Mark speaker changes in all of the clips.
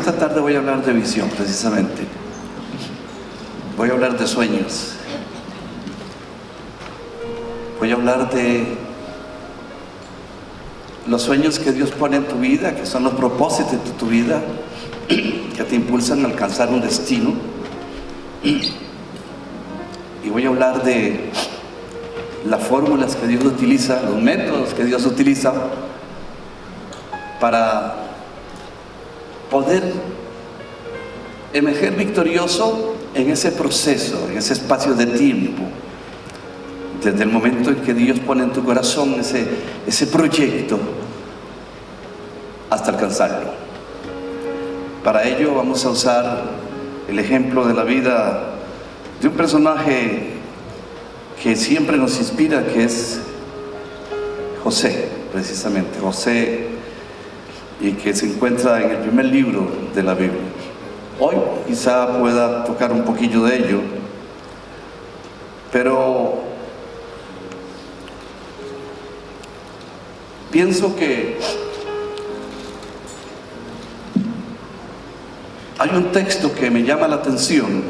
Speaker 1: esta tarde voy a hablar de visión, precisamente. Voy a hablar de sueños. Voy a hablar de los sueños que Dios pone en tu vida, que son los propósitos de tu vida, que te impulsan a alcanzar un destino. Y voy a hablar de las fórmulas que Dios utiliza, los métodos que Dios utiliza para poder emerger victorioso en ese proceso, en ese espacio de tiempo, desde el momento en que Dios pone en tu corazón ese proyecto hasta alcanzarlo. Para ello vamos a usar el ejemplo de la vida de un personaje que siempre nos inspira, que es José, precisamente José, y que se encuentra en el primer libro de la Biblia. Hoy quizá pueda tocar un poquillo de ello, pero pienso que hay un texto que me llama la atención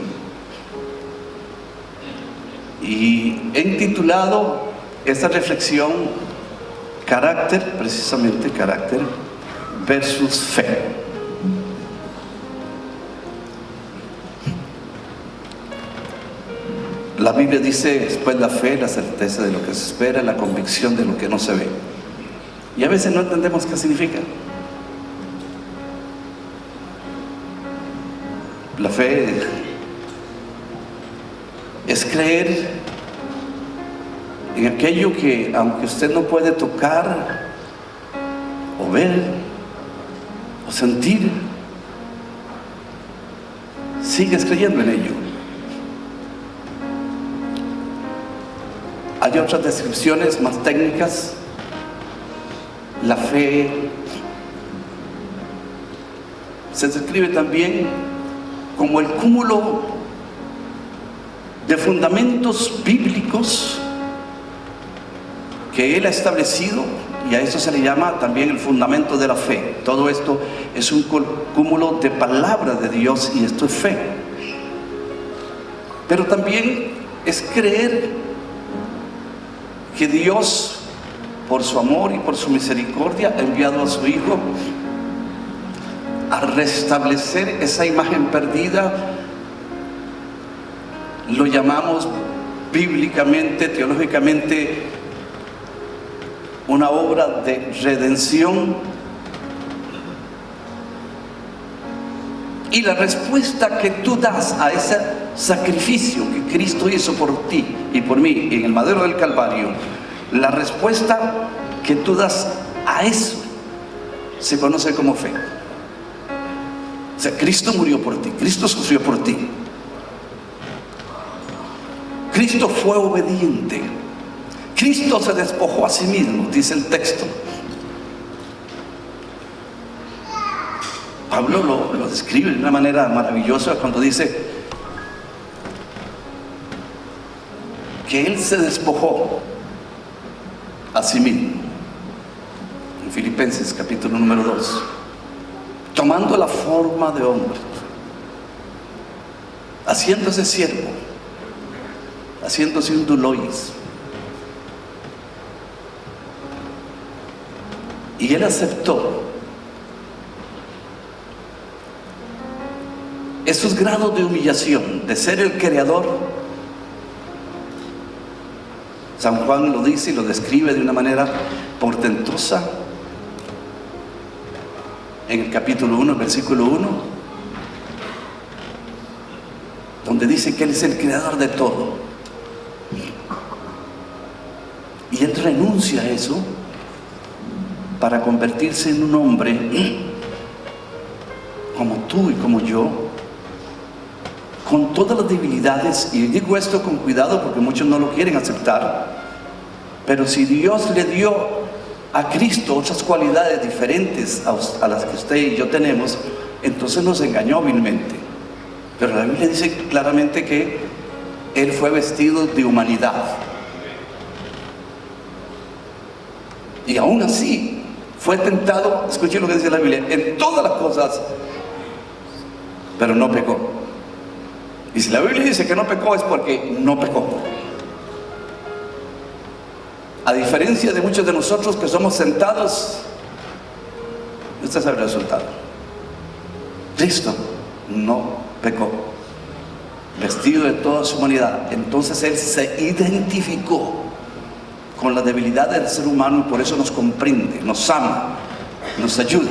Speaker 1: y he intitulado esta reflexión carácter, precisamente carácter versus fe. La Biblia dice, después la fe, la certeza de lo que se espera, la convicción de lo que no se ve. Y a veces no entendemos qué significa. La fe es creer en aquello que, aunque usted no puede tocar o ver o sentir, sigues creyendo en ello. Hay otras descripciones más técnicas. La fe se describe también como el cúmulo de fundamentos bíblicos que Él ha establecido, y a eso se le llama también el fundamento de la fe. Todo esto es un cúmulo de palabras de Dios y esto es fe. Pero también es creer que Dios, por su amor y por su misericordia, ha enviado a su Hijo a restablecer esa imagen perdida. Lo llamamos bíblicamente, teológicamente, una obra de redención. Y la respuesta que tú das a ese sacrificio que Cristo hizo por ti y por mí en el madero del Calvario, la respuesta que tú das a eso se conoce como fe. O sea, Cristo murió por ti, Cristo sufrió por ti, Cristo fue obediente, Cristo se despojó a sí mismo, dice el texto. Pablo lo describe de una manera maravillosa cuando dice que Él se despojó a sí mismo. En Filipenses capítulo número 2, tomando la forma de hombre, haciéndose siervo, haciéndose un dulois. Y Él aceptó esos grados de humillación, de ser el creador. San Juan lo dice y lo describe de una manera portentosa en el capítulo 1, versículo 1, donde dice que Él es el creador de todo. Y Él renuncia a eso para convertirse en un hombre como tú y como yo, con todas las debilidades. Y digo esto con cuidado porque muchos no lo quieren aceptar, pero si Dios le dio a Cristo otras cualidades diferentes a las que usted y yo tenemos, entonces nos engañó vilmente. Pero la Biblia dice claramente que Él fue vestido de humanidad, y aún así fue tentado, escuchen lo que dice la Biblia, en todas las cosas, pero no pecó. Y si la Biblia dice que no pecó, es porque no pecó. A diferencia de muchos de nosotros que somos sentados, este es el resultado. Cristo no pecó, vestido de toda su humanidad. Entonces Él se identificó con la debilidad del ser humano y por eso nos comprende, nos ama, nos ayuda.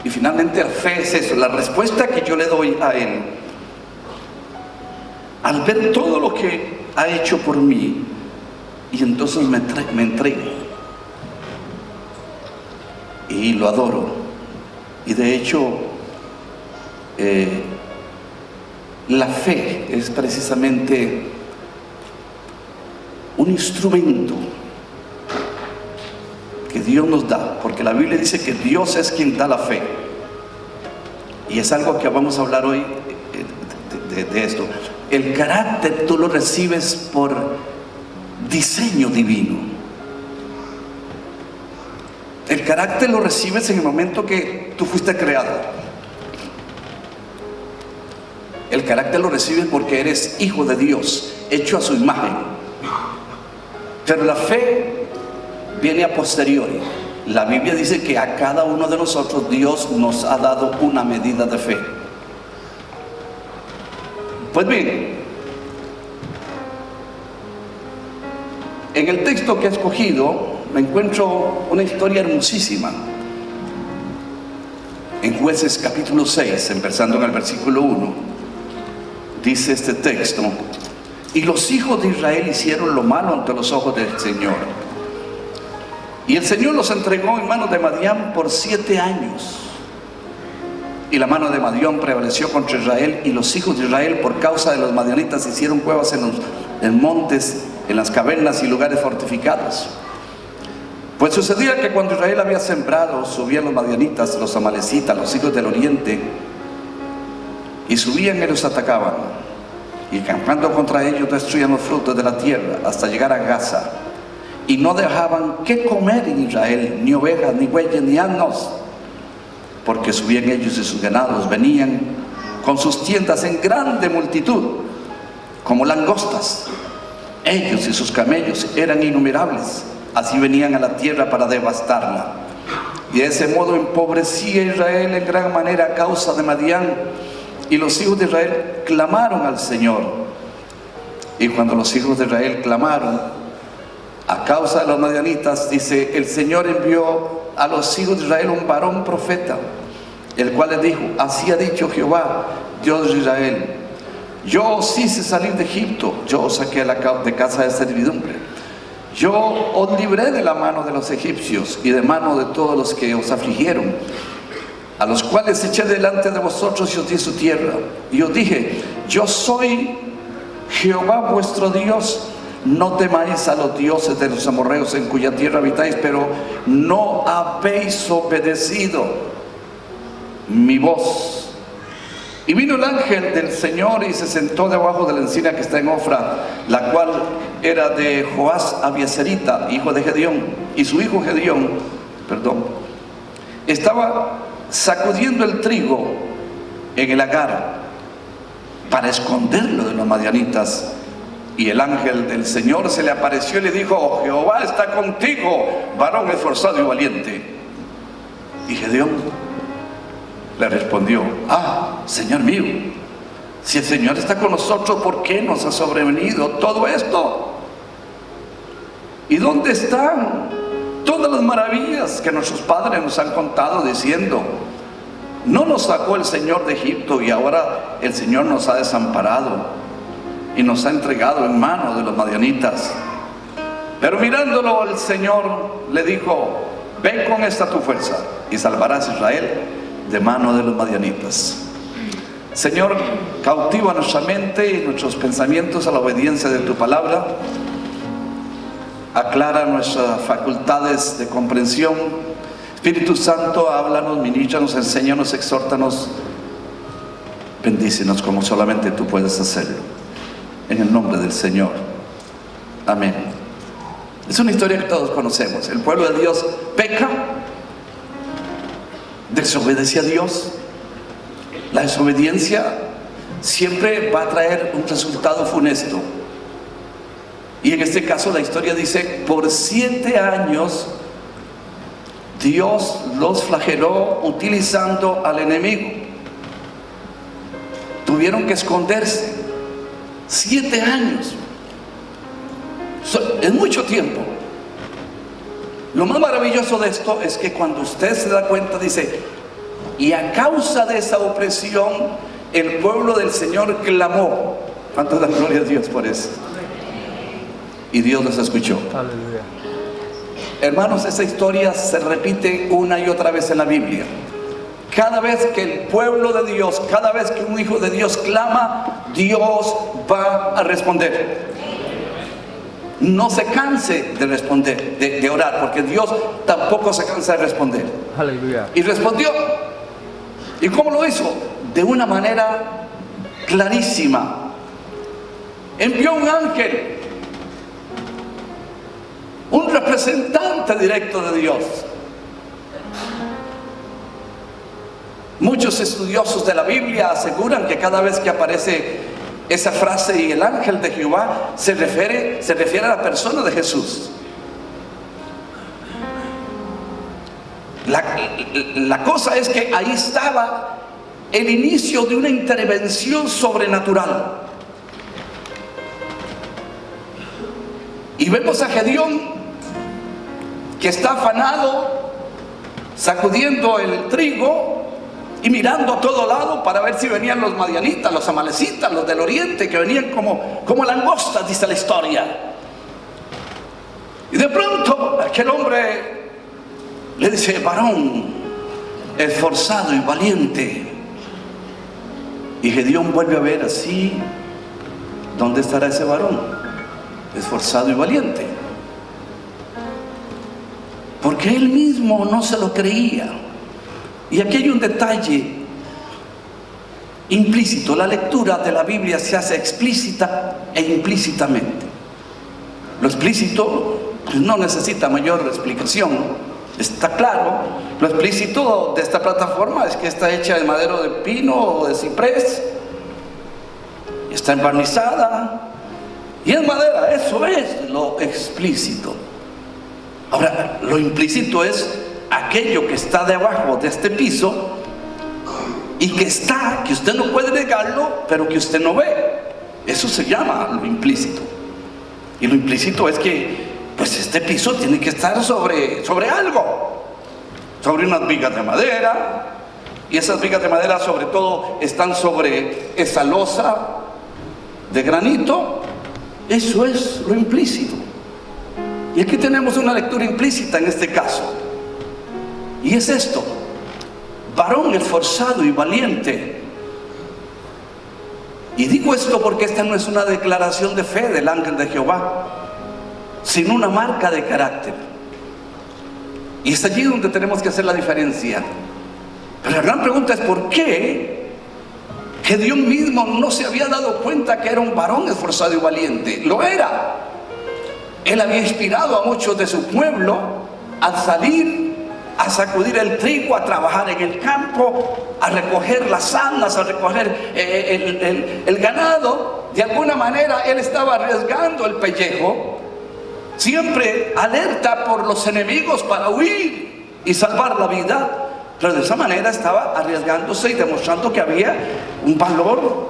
Speaker 1: Y finalmente la fe es eso, la respuesta que yo le doy a Él. Al ver todo lo que ha hecho por mí, y entonces me entrego y lo adoro. Y de hecho la fe es precisamente un instrumento que Dios nos da, porque la Biblia dice que Dios es quien da la fe, y es algo que vamos a hablar hoy de esto. El carácter tú lo recibes por diseño divino. El carácter lo recibes en el momento que tú fuiste creado. El carácter lo recibes porque eres hijo de Dios, hecho a su imagen. Pero la fe viene a posteriori. La Biblia dice que a cada uno de nosotros Dios nos ha dado una medida de fe. Pues bien, en el texto que he escogido me encuentro una historia hermosísima. En Jueces capítulo 6, empezando en el versículo 1, dice este texto: y los hijos de Israel hicieron lo malo ante los ojos del Señor, y el Señor los entregó en manos de Madián por 7 años. Y la mano de Madián prevaleció contra Israel, y los hijos de Israel, por causa de los madianitas, hicieron cuevas en montes, en las cavernas y lugares fortificados. Pues sucedía que cuando Israel había sembrado, subían los madianitas, los amalecitas, los hijos del oriente, y subían y los atacaban, y campando contra ellos destruían los frutos de la tierra hasta llegar a Gaza, y no dejaban qué comer en Israel, ni ovejas, ni bueyes, ni asnos, porque subían ellos y sus ganados venían con sus tiendas en grande multitud, como langostas. Ellos y sus camellos eran innumerables, así venían a la tierra para devastarla. Y de ese modo empobrecía Israel en gran manera a causa de Madián. Y los hijos de Israel clamaron al Señor. Y cuando los hijos de Israel clamaron a causa de los madianitas, dice, el Señor envió a los hijos de Israel un varón profeta, el cual les dijo: así ha dicho Jehová, Dios de Israel, yo os hice salir de Egipto, yo os saqué de casa de servidumbre, yo os libré de la mano de los egipcios y de mano de todos los que os afligieron, a los cuales eché delante de vosotros y os di su tierra. Y os dije: yo soy Jehová vuestro Dios, no temáis a los dioses de los amorreos en cuya tierra habitáis, pero no habéis obedecido mi voz. Y vino el ángel del Señor y se sentó debajo de la encina que está en Ofra, la cual era de Joás Abieserita, hijo de Gedeón. Y su hijo Gedeón, estaba sacudiendo el trigo en el lagar para esconderlo de los madianitas. Y el ángel del Señor se le apareció y le dijo: oh, Jehová está contigo, varón esforzado y valiente. Y Gedeón le respondió: ah, Señor mío, si el Señor está con nosotros, ¿por qué nos ha sobrevenido todo esto? ¿Y dónde están todas las maravillas que nuestros padres nos han contado, diciendo: no nos sacó el Señor de Egipto, y ahora el Señor nos ha desamparado y nos ha entregado en manos de los madianitas? Pero mirándolo, el Señor le dijo: ven con esta tu fuerza y salvarás a Israel de mano de los madianitas. Señor, cautiva nuestra mente y nuestros pensamientos a la obediencia de tu palabra. Aclara nuestras facultades de comprensión. Espíritu Santo, háblanos, ministranos, enséñanos, exhórtanos, bendícenos como solamente tú puedes hacerlo. En el nombre del Señor. Amén. Es una historia que todos conocemos. El pueblo de Dios peca, desobedece a Dios, La desobediencia siempre va a traer un resultado funesto. Y en este caso la historia dice, por 7 años Dios los flageló utilizando al enemigo. Tuvieron que esconderse 7 años. Es mucho tiempo. Lo más maravilloso de esto es que cuando usted se da cuenta, dice, y a causa de esa opresión el pueblo del Señor clamó. ¿Cuánto da gloria a Dios por eso? Y Dios los escuchó.
Speaker 2: Aleluya.
Speaker 1: Hermanos, esa historia se repite una y otra vez en la Biblia. Cada vez que el pueblo de Dios, cada vez que un hijo de Dios clama, Dios va a responder. No se canse de responder, de orar, porque Dios tampoco se cansa de responder.
Speaker 2: Aleluya.
Speaker 1: Y respondió. ¿Y cómo lo hizo? De una manera clarísima. Envió un ángel, un representante directo de Dios. Muchos estudiosos de la Biblia aseguran que cada vez que aparece esa frase y el ángel de Jehová se refiere a la persona de Jesús. La cosa es que ahí estaba el inicio de una intervención sobrenatural. Y vemos a Gedeón que está afanado, sacudiendo el trigo y mirando a todo lado para ver si venían los madianitas, los amalecitas, los del oriente, que venían como langostas, dice la historia. Y de pronto aquel hombre le dice, varón esforzado y valiente. Y Gedeón vuelve a ver así, ¿dónde estará ese varón esforzado y valiente? Porque él mismo no se lo creía. Y aquí hay un detalle implícito. La lectura de la Biblia se hace explícita e implícitamente. Lo explícito pues, no necesita mayor explicación, está claro. Lo explícito de esta plataforma es que está hecha de madero de pino o de ciprés, está embarnizada y es madera. Eso es lo explícito. Ahora, lo implícito es aquello que está debajo de este piso y que usted no puede negarlo, pero que usted no ve. Eso se llama lo implícito. Y lo implícito es que pues este piso tiene que estar sobre algo, sobre unas vigas de madera, y esas vigas de madera sobre todo están sobre esa losa de granito. Eso es lo implícito. Y aquí tenemos una lectura implícita en este caso. Y es esto: varón esforzado y valiente. Y digo esto porque esta no es una declaración de fe del ángel de Jehová, sino una marca de carácter. Y es allí donde tenemos que hacer la diferencia. Pero la gran pregunta es: ¿por qué Gedeón mismo no se había dado cuenta que era un varón esforzado y valiente? Lo era. Él había inspirado a muchos de su pueblo a salir a sacudir el trigo, a trabajar en el campo, a recoger las sanas, a recoger el ganado. De alguna manera él estaba arriesgando el pellejo, siempre alerta por los enemigos para huir y salvar la vida, pero de esa manera estaba arriesgándose y demostrando que había un valor,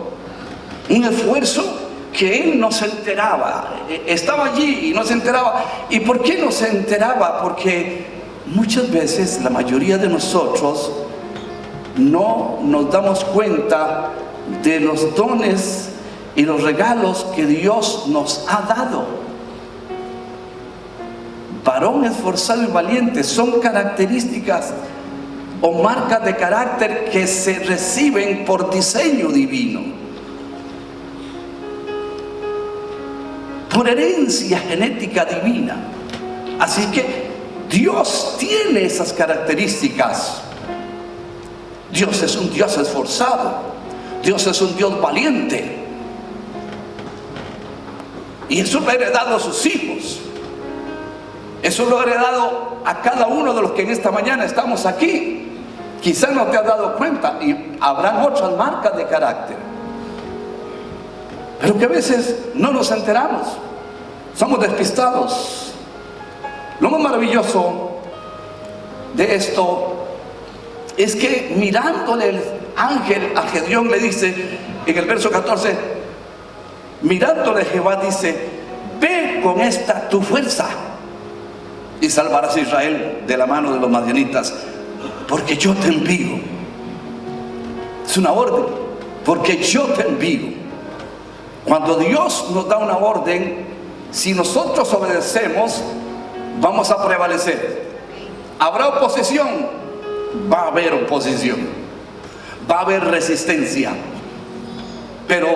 Speaker 1: un esfuerzo que él no se enteraba. Estaba allí y no se enteraba. ¿Y por qué no se enteraba? Porque muchas veces la mayoría de nosotros no nos damos cuenta de los dones y los regalos que Dios nos ha dado. Varón esforzado y valiente son características o marcas de carácter que se reciben por diseño divino, por herencia genética divina. Así que Dios tiene esas características. Dios es un Dios esforzado. Dios es un Dios valiente. Y eso lo ha heredado a sus hijos. Eso lo ha heredado a cada uno de los que en esta mañana estamos aquí, Quizá no te has dado cuenta y habrán otras marcas de carácter, pero que a veces no nos enteramos, somos despistados. Lo más maravilloso de esto es que mirándole el ángel a Gedeón le dice en el verso 14, mirándole Jehová dice, ve con esta tu fuerza y salvarás a Israel de la mano de los madianitas, porque yo te envío. Es una orden, porque yo te envío. Cuando Dios nos da una orden, si nosotros obedecemos, vamos a prevalecer. ¿Habrá oposición? Va a haber oposición, va a haber resistencia, pero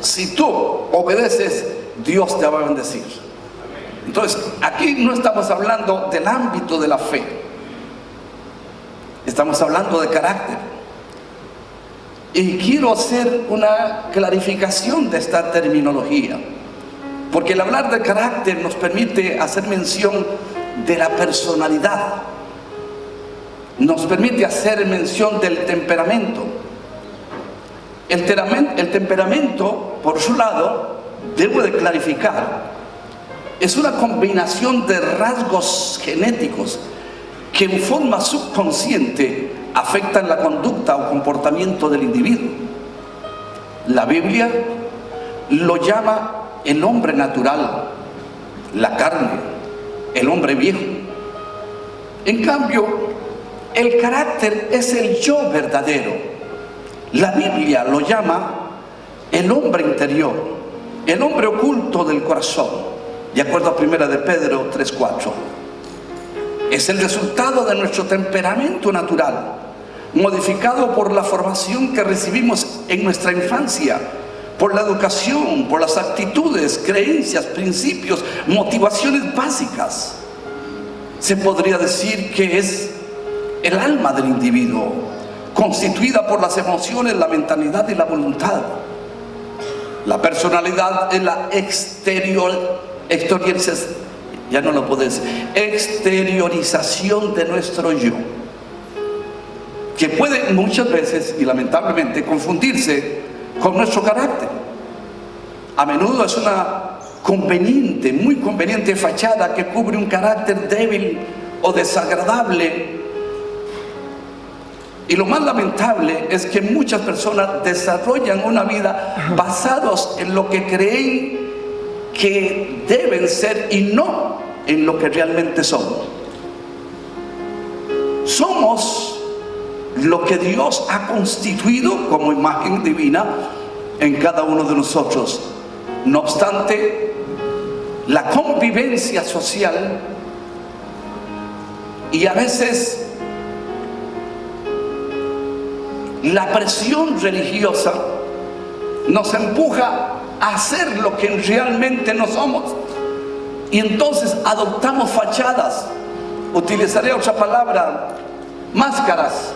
Speaker 1: si tú obedeces, Dios te va a bendecir. Entonces, aquí no estamos hablando del ámbito de la fe, estamos hablando de carácter. Y quiero hacer una clarificación de esta terminología, porque el hablar de carácter nos permite hacer mención de la personalidad, nos permite hacer mención del temperamento. El temperamento, por su lado, debo de clarificar, es una combinación de rasgos genéticos que en forma subconsciente afectan la conducta o comportamiento del individuo. La Biblia lo llama el hombre natural, la carne, el hombre viejo. En cambio, el carácter es el yo verdadero. La Biblia lo llama el hombre interior, el hombre oculto del corazón, de acuerdo a 1 de Pedro 3:4. Es el resultado de nuestro temperamento natural, modificado por la formación que recibimos en nuestra infancia, por la educación, por las actitudes, creencias, principios, motivaciones básicas. Se podría decir que es el alma del individuo, constituida por las emociones, la mentalidad y la voluntad. La personalidad es la exteriorización de nuestro yo, que puede muchas veces y lamentablemente confundirse con nuestro carácter. A menudo es una conveniente, muy conveniente fachada que cubre un carácter débil o desagradable. Y lo más lamentable es que muchas personas desarrollan una vida basados en lo que creen que deben ser y no en lo que realmente son. Somos lo que Dios ha constituido como imagen divina en cada uno de nosotros. No obstante, la convivencia social y a veces la presión religiosa nos empuja a hacer lo que realmente no somos, y entonces adoptamos fachadas, utilizaré otra palabra, máscaras,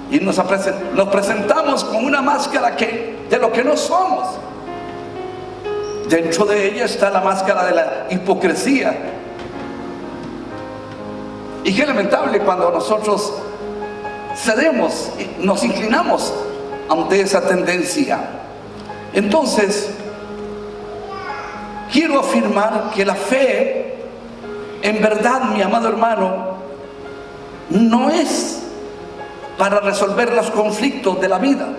Speaker 1: y nos presentamos con una máscara de lo que no somos. Dentro de ella está la máscara de la hipocresía, y qué lamentable cuando nosotros cedemos, nos inclinamos ante esa tendencia. Entonces, quiero afirmar que la fe, en verdad, mi amado hermano, no es para resolver los conflictos de la vida.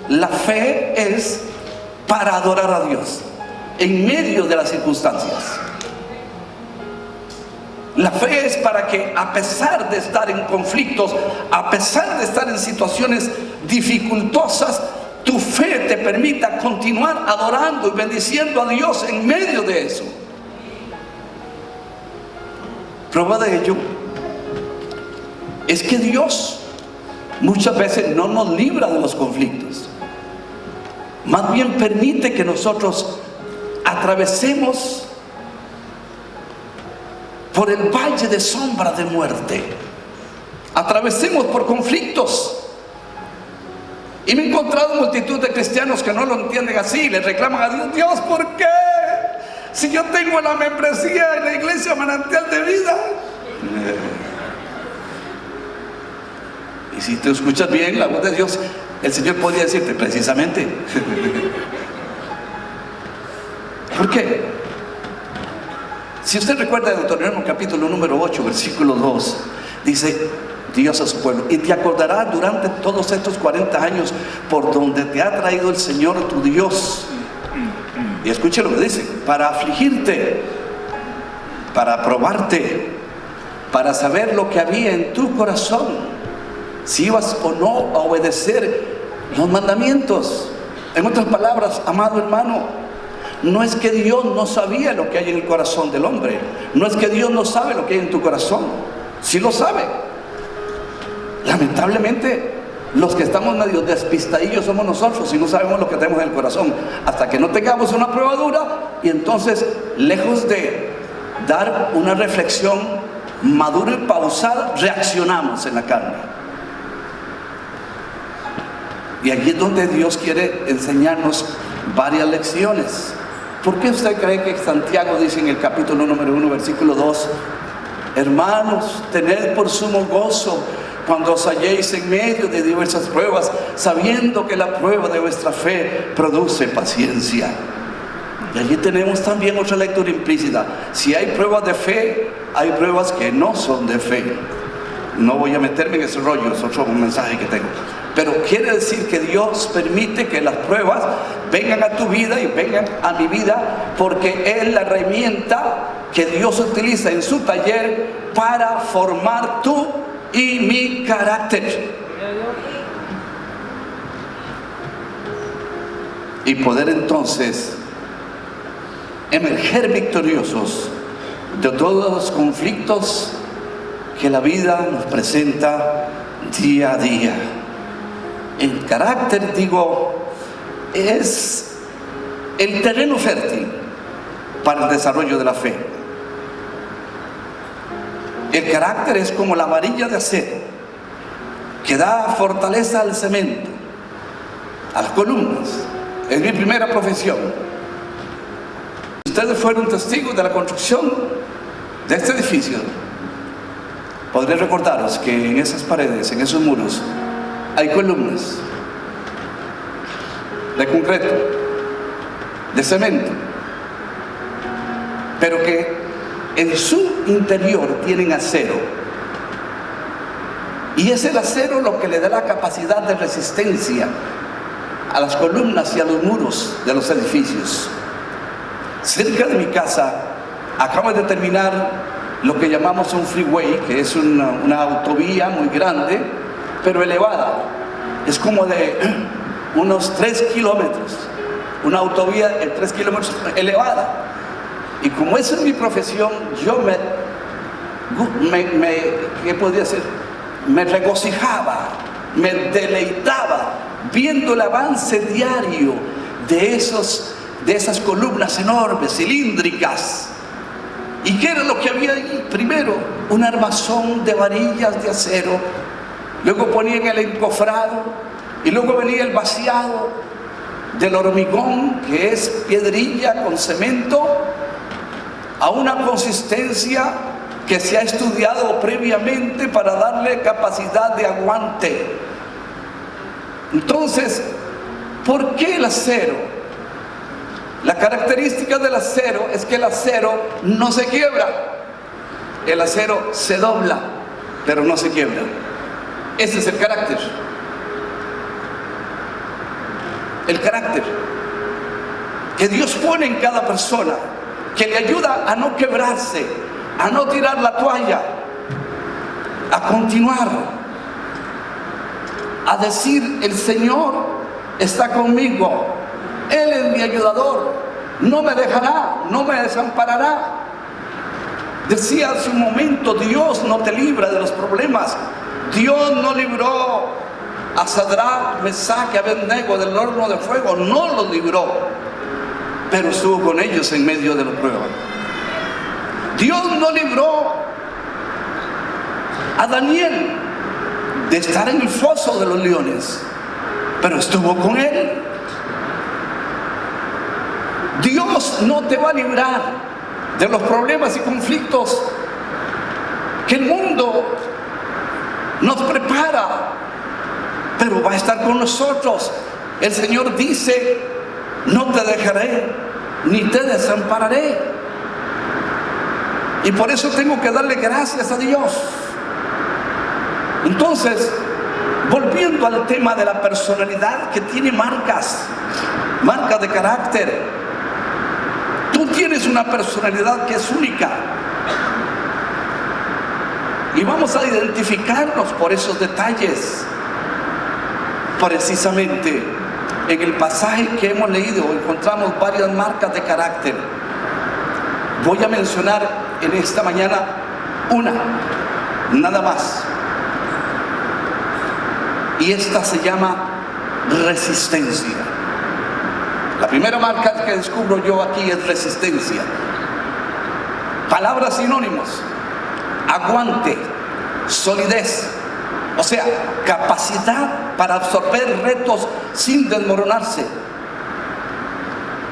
Speaker 1: La fe es para adorar a Dios en medio de las circunstancias. La fe es para que, a pesar de estar en conflictos, a pesar de estar en situaciones dificultosas, tu fe te permita continuar adorando y bendiciendo a Dios en medio de eso. Prueba de ello es que Dios muchas veces no nos libra de los conflictos, más bien permite que nosotros atravesemos por el valle de sombra de muerte, atravesemos por conflictos. Y me he encontrado multitud de cristianos que no lo entienden así, le reclaman a Dios: Dios, ¿por qué? Si yo tengo la membresía en la iglesia Manantial de Vida. Y si tú escuchas bien la voz de Dios, el Señor podría decirte precisamente. ¿Por qué? Si usted recuerda de Deuteronomio capítulo número 8, versículo 2, dice Dios a su pueblo: y te acordarás durante todos estos 40 años por donde te ha traído el Señor tu Dios. Y escuche lo que dice: para afligirte, para probarte, para saber lo que había en tu corazón, si ibas o no a obedecer los mandamientos. En otras palabras, amado hermano, no es que Dios no sabía lo que hay en el corazón del hombre. No es que Dios no sabe lo que hay en tu corazón. Sí lo sabe. Lamentablemente, los que estamos medio despistadillos somos nosotros y no sabemos lo que tenemos en el corazón. Hasta que no tengamos una prueba dura, y entonces, lejos de dar una reflexión madura y pausada, reaccionamos en la carne. Y aquí es donde Dios quiere enseñarnos varias lecciones. ¿Por qué usted cree que Santiago dice en el capítulo número 1, versículo 2: hermanos, tened por sumo gozo cuando os halléis en medio de diversas pruebas, sabiendo que la prueba de vuestra fe produce paciencia? Y allí tenemos también otra lectura implícita. Si hay pruebas de fe, hay pruebas que no son de fe. No voy a meterme en ese rollo, es otro mensaje que tengo. Pero quiere decir que Dios permite que las pruebas vengan a tu vida y vengan a mi vida, porque es la herramienta que Dios utiliza en su taller para formar tu y mi carácter. Y poder entonces emerger victoriosos de todos los conflictos que la vida nos presenta día a día. El carácter, digo, es el terreno fértil para el desarrollo de la fe. El carácter es como la varilla de acero que da fortaleza al cemento, a las columnas. Es mi primera profesión. Ustedes fueron testigos de la construcción de este edificio. Podré recordaros que en esas paredes, en esos muros, hay columnas de concreto, de cemento, pero que en su interior tienen acero. Y es el acero lo que le da la capacidad de resistencia a las columnas y a los muros de los edificios. Cerca de mi casa acabo de terminar lo que llamamos un freeway, que es una autovía muy grande, pero elevada. Es como de unos 3 kilómetros, una autovía de 3 kilómetros elevada. Y como esa es mi profesión, yo ¿qué podría ser? Me regocijaba, me deleitaba viendo el avance diario de esas columnas enormes, cilíndricas. ¿Y qué era lo que había ahí? Primero, un armazón de varillas de acero. Luego ponían el encofrado y luego venía el vaciado del hormigón, que es piedrilla con cemento, a una consistencia que se ha estudiado previamente para darle capacidad de aguante. Entonces, ¿por qué el acero? La característica del acero es que el acero no se quiebra. El acero se dobla, pero no se quiebra. Ese es el carácter. El carácter que Dios pone en cada persona, que le ayuda a no quebrarse, a no tirar la toalla, a continuar, a decir: el Señor está conmigo, Él es mi ayudador, no me dejará, no me desamparará. Decía hace un momento: Dios no te libra de los problemas. Dios no libró a Sadrach, Mesach y Abednego del horno de fuego, no los libró, pero estuvo con ellos en medio de la prueba. Dios no libró a Daniel de estar en el foso de los leones, pero estuvo con él. Dios no te va a librar de los problemas y conflictos que el mundo nos prepara pero va a estar con nosotros. El Señor dice: no te dejaré ni te desampararé. Y por eso tengo que darle gracias a Dios. Entonces, volviendo al tema de la personalidad, que tiene marcas de carácter. Tú tienes una personalidad que es única. Y vamos a identificarnos por esos detalles. Precisamente en el pasaje que hemos leído encontramos varias marcas de carácter. Voy a mencionar en esta mañana una, nada más. Y esta se llama resistencia. La primera marca que descubro yo aquí es resistencia. Palabras sinónimos: aguante, solidez, o sea, capacidad para absorber retos sin desmoronarse.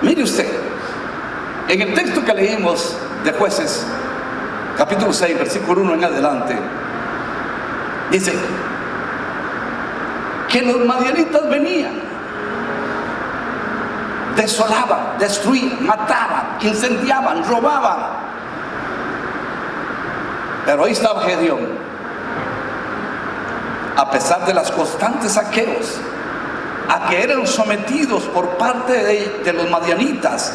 Speaker 1: Mire usted, en el texto que leímos de Jueces, capítulo 6, versículo 1 en adelante, dice que los madianitas venían, desolaban, destruían, mataban, incendiaban, robaban. Pero ahí estaba Gedeón. A pesar de los constantes saqueos a que eran sometidos por parte de los madianitas,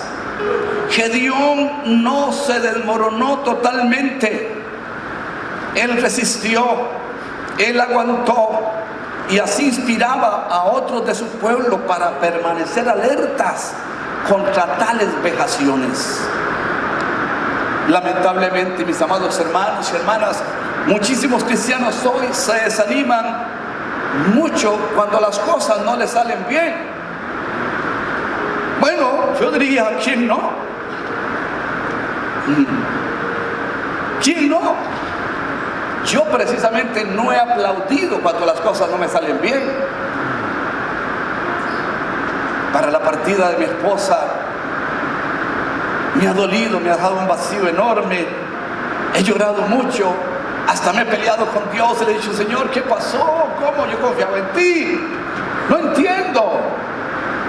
Speaker 1: Gedeón no se desmoronó totalmente. Él resistió, él aguantó, y así inspiraba a otros de su pueblo para permanecer alertas contra tales vejaciones. Lamentablemente, mis amados hermanos y hermanas, muchísimos cristianos hoy se desaniman mucho cuando las cosas no les salen bien. Bueno, yo diría, ¿quién no? ¿Quién no? Yo precisamente no he aplaudido cuando las cosas no me salen bien. Para la partida de mi esposa me ha dolido, me ha dejado un vacío enorme. He llorado mucho, hasta me he peleado con Dios y le he dicho: Señor, ¿qué pasó? ¿Cómo? Yo confiaba en ti. No entiendo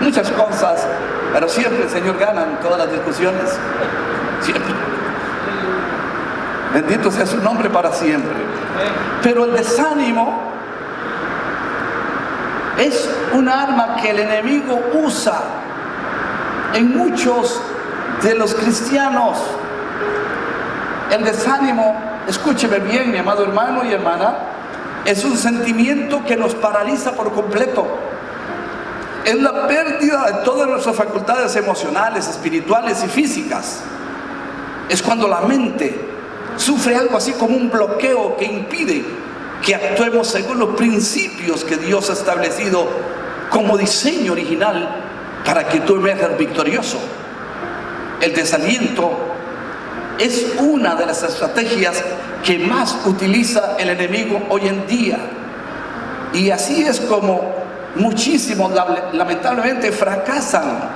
Speaker 1: muchas cosas, pero siempre el Señor gana en todas las discusiones. Siempre. Bendito sea su nombre para siempre. Pero el desánimo es un arma que el enemigo usa en muchos de los cristianos. El desánimo, escúcheme bien, mi amado hermano y hermana, es un sentimiento que nos paraliza por completo. Es la pérdida de todas nuestras facultades emocionales, espirituales y físicas. Es cuando la mente sufre algo así como un bloqueo que impide que actuemos según los principios que Dios ha establecido como diseño original para que tú emerjas victorioso. El desaliento es una de las estrategias que más utiliza el enemigo hoy en día. Y así es como muchísimos lamentablemente fracasan,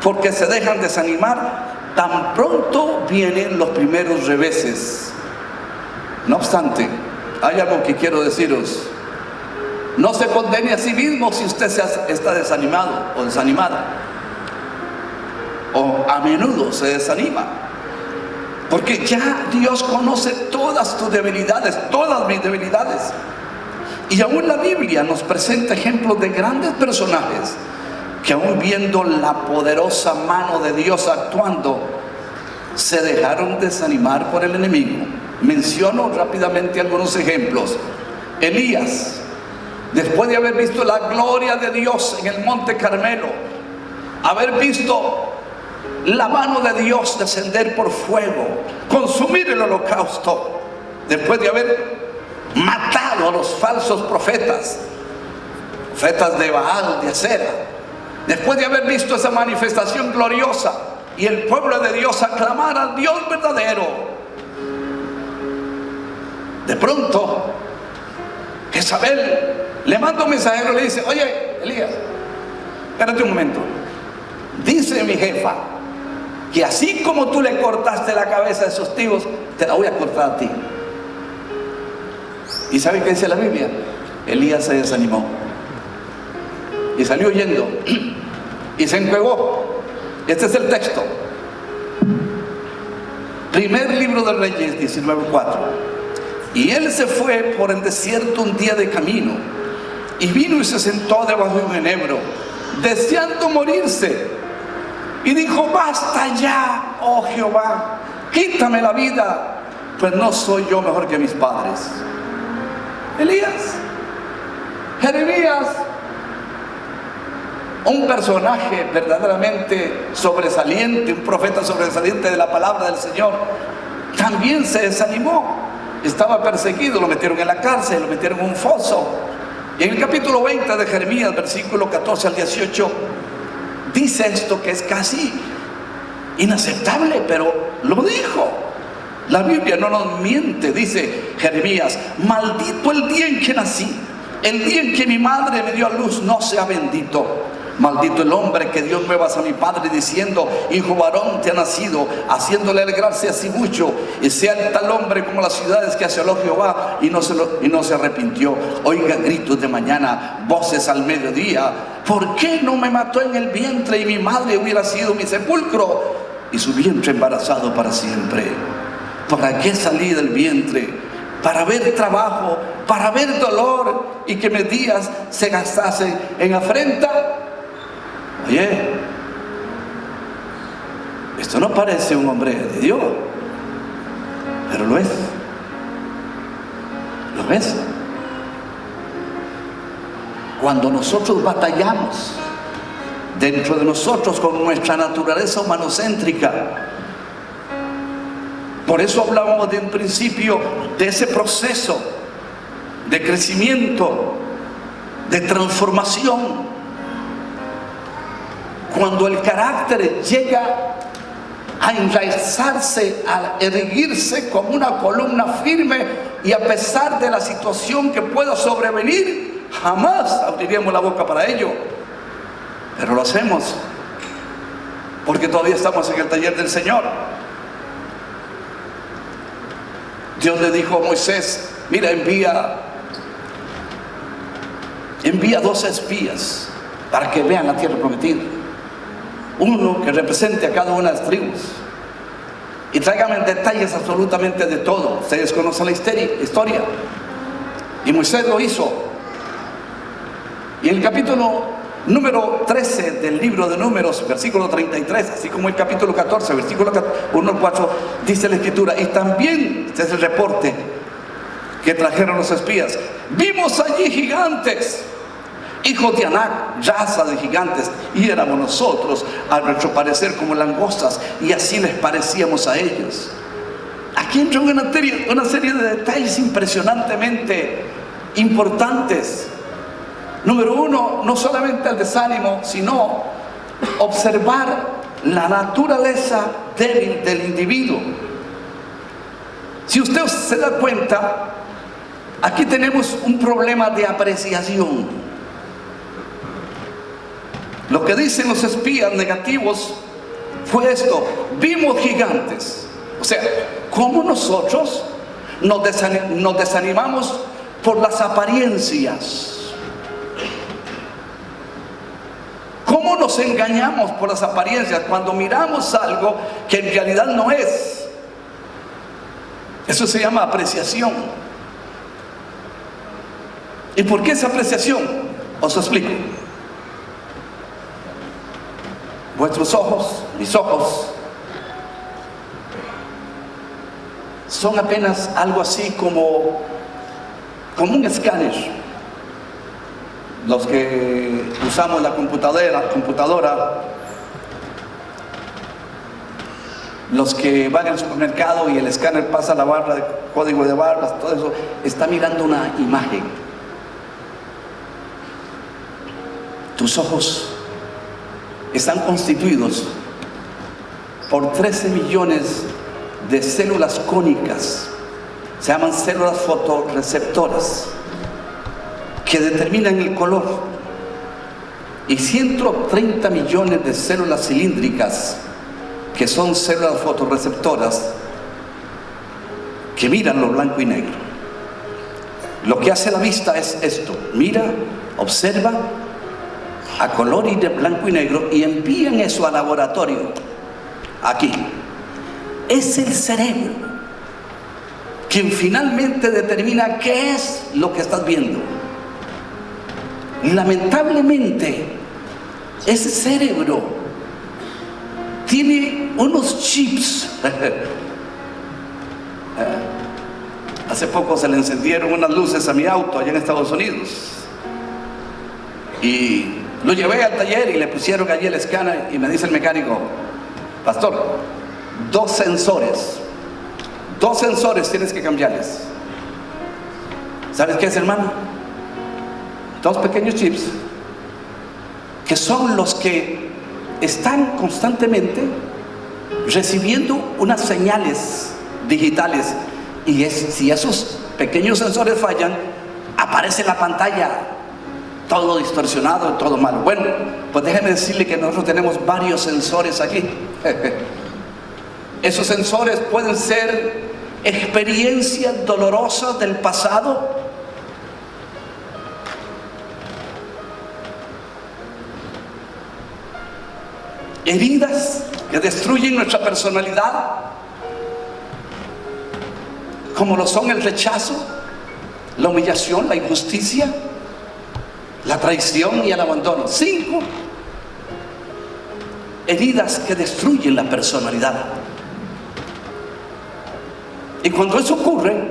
Speaker 1: porque se dejan desanimar tan pronto vienen los primeros reveses. No obstante, hay algo que quiero deciros: no se condene a sí mismo si usted está desanimado o desanimada, o a menudo se desanima, porque ya Dios conoce todas tus debilidades, todas mis debilidades. Y aún la Biblia nos presenta ejemplos de grandes personajes que, aún viendo la poderosa mano de Dios actuando, se dejaron desanimar por el enemigo. Menciono rápidamente algunos ejemplos. Elías, después de haber visto la gloria de Dios en el monte Carmelo, haber visto la mano de Dios descender por fuego, consumir el holocausto, después de haber matado a los falsos profetas de Baal, de Acera, después de haber visto esa manifestación gloriosa y el pueblo de Dios aclamar al Dios verdadero, de pronto Jezabel le manda un mensajero y le dice: oye, Elías, espérate un momento, dice mi jefa que así como tú le cortaste la cabeza a esos tíos, te la voy a cortar a ti. ¿Y saben qué dice la Biblia? Elías se desanimó. y salió huyendo y se encuevó. Este es el texto. Primer libro de Reyes 19:4. Y él se fue por el desierto un día de camino, y vino y se sentó debajo de un enebro, deseando morirse, y dijo: basta ya, oh Jehová, quítame la vida, pues no soy yo mejor que mis padres. Elías, Jeremías, un personaje verdaderamente sobresaliente, un profeta sobresaliente de la palabra del Señor, también se desanimó. Estaba perseguido, lo metieron en la cárcel, lo metieron en un foso. Y en el capítulo 20 de Jeremías, versículo 14 al 18, dice esto que es casi inaceptable, pero lo dijo. La Biblia no nos miente. Dice Jeremías: maldito el día en que nací, el día en que mi madre me dio a luz no sea bendito. Maldito el hombre que dio nuevas a mi padre diciendo: hijo varón te ha nacido, haciéndole alegrarse así mucho. Y sea el tal hombre como las ciudades que asoló Jehová y no se arrepintió. Oiga gritos de mañana, voces al mediodía. ¿Por qué no me mató en el vientre y mi madre hubiera sido mi sepulcro y su vientre embarazado para siempre? ¿Para qué salí del vientre? Para ver trabajo, para ver dolor, y que mis días se gastasen en afrenta. Oye, esto no parece un hombre de Dios, pero lo es. Lo es. Cuando nosotros batallamos dentro de nosotros con nuestra naturaleza humanocéntrica. Por eso hablábamos de un principio, de ese proceso de crecimiento, de transformación. Cuando el carácter llega a enraizarse, a erguirse como una columna firme, y a pesar de la situación que pueda sobrevenir, jamás abriríamos la boca para ello. Pero lo hacemos porque todavía estamos en el taller del Señor. Dios le dijo a Moisés: mira, envía 2 espías para que vean la tierra prometida. Uno que represente a cada una de las tribus y tráigame detalles absolutamente de todo. Ustedes conocen la historia. Y Moisés lo hizo. Y en el capítulo número 13 del libro de Números, versículo 33, así como el capítulo 14, versículo 1 al 4, dice la escritura: y también, este es el reporte que trajeron los espías: vimos allí gigantes, hijos de Anac, raza de gigantes, y éramos nosotros, a nuestro parecer, como langostas, y así les parecíamos a ellos. Aquí entra una serie de detalles impresionantemente importantes. Número 1, no solamente el desánimo, sino observar la naturaleza débil del individuo. Si usted se da cuenta, aquí tenemos un problema de apreciación. Lo que dicen los espías negativos fue esto: vimos gigantes. O sea, ¿cómo nosotros nos desanimamos por las apariencias? ¿Cómo nos engañamos por las apariencias cuando miramos algo que en realidad no es? Eso se llama apreciación. ¿Y por qué esa apreciación? Os explico. Vuestros ojos, mis ojos, son apenas algo así como un escáner. Los que usamos la computadora, los que van al supermercado y el escáner pasa la barra de código de barras, todo eso, está mirando una imagen. Tus ojos están constituidos por 13 millones de células cónicas, se llaman células fotorreceptoras, que determinan el color, y 130 millones de células cilíndricas, que son células fotorreceptoras, que miran lo blanco y negro. Lo que hace la vista es esto: mira, observa, a color y de blanco y negro y envían eso al laboratorio. Aquí es el cerebro quien finalmente determina qué es lo que estás viendo. Y lamentablemente ese cerebro tiene unos chips. Hace poco se le encendieron unas luces a mi auto allá en Estados Unidos y lo llevé al taller y le pusieron allí el escáner y me dice el mecánico: pastor, dos sensores tienes que cambiarles. ¿Sabes qué es, hermano? Dos pequeños chips que son los que están constantemente recibiendo unas señales digitales, y si esos pequeños sensores fallan, aparece en la pantalla todo distorsionado y todo malo. Bueno, pues déjeme decirle que nosotros tenemos varios sensores aquí. Esos sensores pueden ser experiencias dolorosas del pasado, heridas que destruyen nuestra personalidad, como lo son el rechazo, la humillación, la injusticia, la traición y el abandono. 5 heridas que destruyen la personalidad. Y cuando eso ocurre,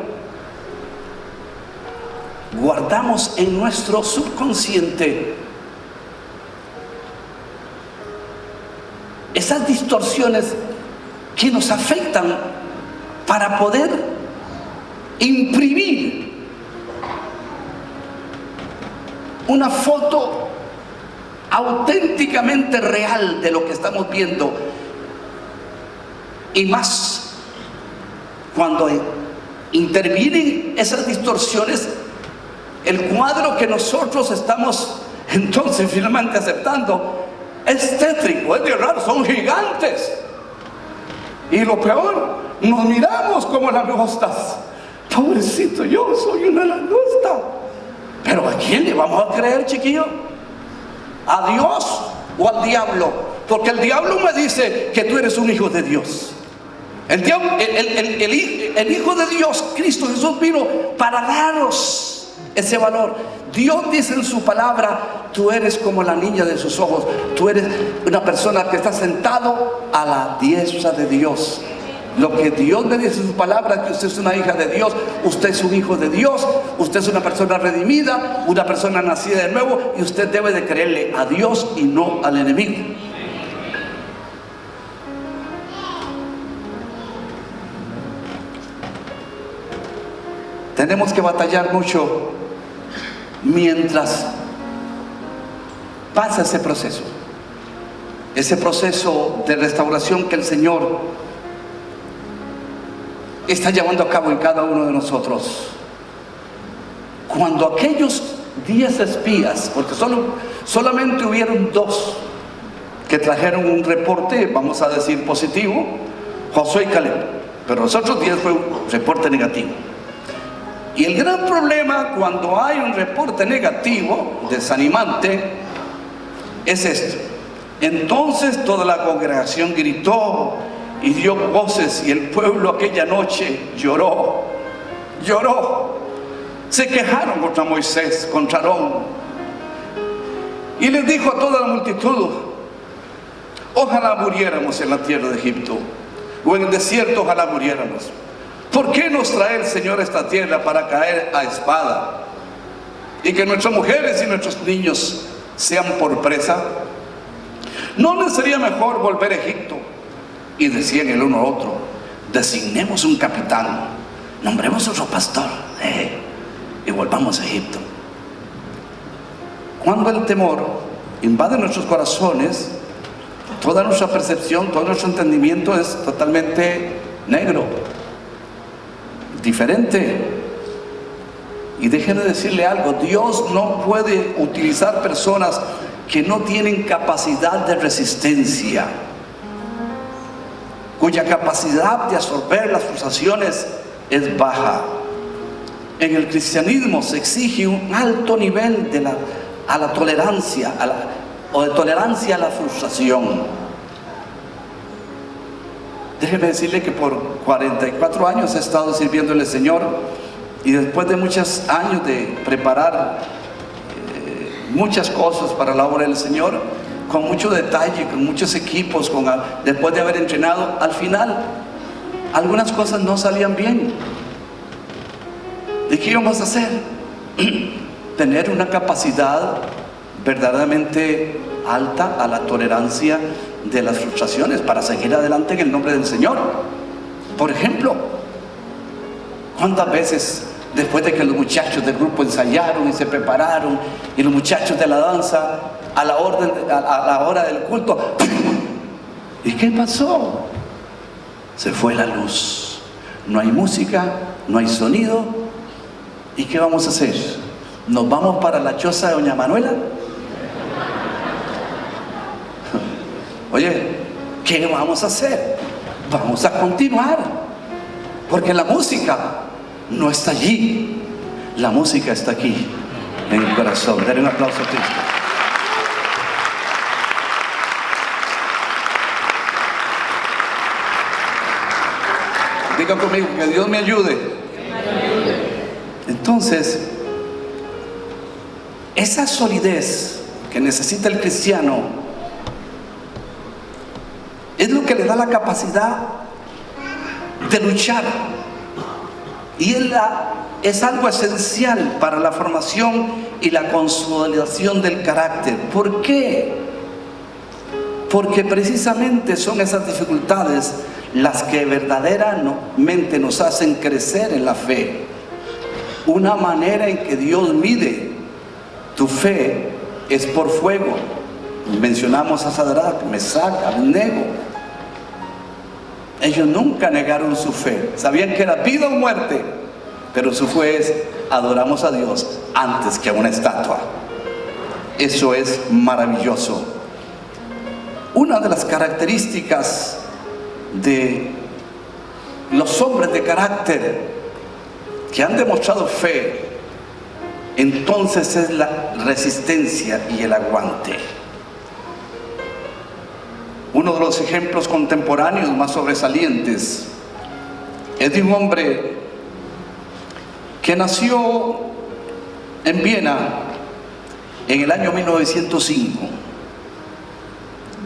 Speaker 1: guardamos en nuestro subconsciente esas distorsiones que nos afectan para poder imprimir una foto auténticamente real de lo que estamos viendo, y más cuando intervienen esas distorsiones, el cuadro que nosotros estamos entonces finalmente aceptando es tétrico, es de raro, son gigantes. Y lo peor, nos miramos como langostas. Pobrecito, yo soy una langosta. Pero ¿a quién le vamos a creer, chiquillo? ¿A Dios o al diablo? Porque el diablo me dice que tú eres un hijo de Dios. El Hijo de Dios, Cristo Jesús, vino para daros ese valor. Dios dice en su palabra: tú eres como la niña de sus ojos. Tú eres una persona que está sentado a la diestra de Dios. Lo que Dios me dice en su palabra es que usted es una hija de Dios, usted es un hijo de Dios, usted es una persona redimida, una persona nacida de nuevo, y usted debe de creerle a Dios y no al enemigo. Tenemos que batallar mucho mientras pasa ese proceso de restauración que el Señor está llevando a cabo en cada uno de nosotros. Cuando aquellos 10 espías, porque solamente hubieron 2 que trajeron un reporte, vamos a decir positivo, Josué y Caleb, pero los otros 10 fue un reporte negativo. Y el gran problema cuando hay un reporte negativo, desanimante, es esto: entonces toda la congregación gritó y dio voces, y el pueblo aquella noche lloró. Se quejaron contra Moisés, contra Aarón, y les dijo a toda la multitud: ojalá muriéramos en la tierra de Egipto, o en el desierto ojalá muriéramos. ¿Por qué nos trae el Señor a esta tierra para caer a espada, y que nuestras mujeres y nuestros niños sean por presa? ¿No les sería mejor volver a Egipto? Y decían el uno al otro: designemos un capitán, nombremos otro pastor, y volvamos a Egipto. Cuando el temor invade nuestros corazones, toda nuestra percepción, todo nuestro entendimiento es totalmente negro, diferente. Y déjenme decirle algo: Dios no puede utilizar personas que no tienen capacidad de resistencia, cuya capacidad de absorber las frustraciones es baja. En el cristianismo se exige un alto nivel a la tolerancia, o de tolerancia a la frustración. Déjeme decirle que por 44 años he estado sirviéndole al Señor, y después de muchos años de preparar muchas cosas para la obra del Señor, con mucho detalle, con muchos equipos, después de haber entrenado, al final algunas cosas no salían bien. ¿Y qué íbamos a hacer? Tener una capacidad verdaderamente alta a la tolerancia de las frustraciones para seguir adelante en el nombre del Señor. Por ejemplo, ¿cuántas veces después de que los muchachos del grupo ensayaron y se prepararon, y los muchachos de la danza a la hora del culto, ¿y qué pasó? Se fue la luz, no hay música, no hay sonido, ¿y qué vamos a hacer? ¿Nos vamos para la choza de doña Manuela? Oye, ¿qué vamos a hacer? Vamos a continuar, porque la música no está allí, la música está aquí, en el corazón. Denle un aplauso a Cristo. Digan conmigo, que Dios me ayude. Entonces, esa solidez que necesita el cristiano es lo que le da la capacidad de luchar, y es algo esencial para la formación y la consolidación del carácter. ¿Por qué? Porque precisamente son esas dificultades las que verdaderamente nos hacen crecer en la fe. Una manera en que Dios mide tu fe es por fuego. Mencionamos a Sadrach, Mesach, Abednego. Ellos nunca negaron su fe, sabían que era vida o muerte, pero su fe es: adoramos a Dios antes que a una estatua. Eso es maravilloso. Una de las características de los hombres de carácter que han demostrado fe, entonces, es la resistencia y el aguante. Uno de los ejemplos contemporáneos más sobresalientes es de un hombre que nació en Viena en el año 1905,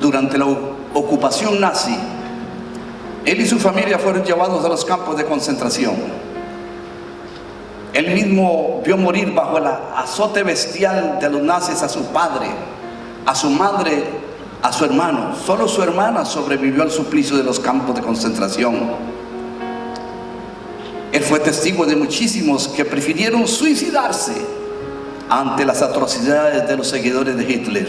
Speaker 1: durante la ocupación nazi. Él y su familia fueron llevados a los campos de concentración. Él mismo vio morir bajo el azote bestial de los nazis a su padre, a su madre, a su hermano. Solo su hermana sobrevivió al suplicio de los campos de concentración. Él fue testigo de muchísimos que prefirieron suicidarse ante las atrocidades de los seguidores de Hitler.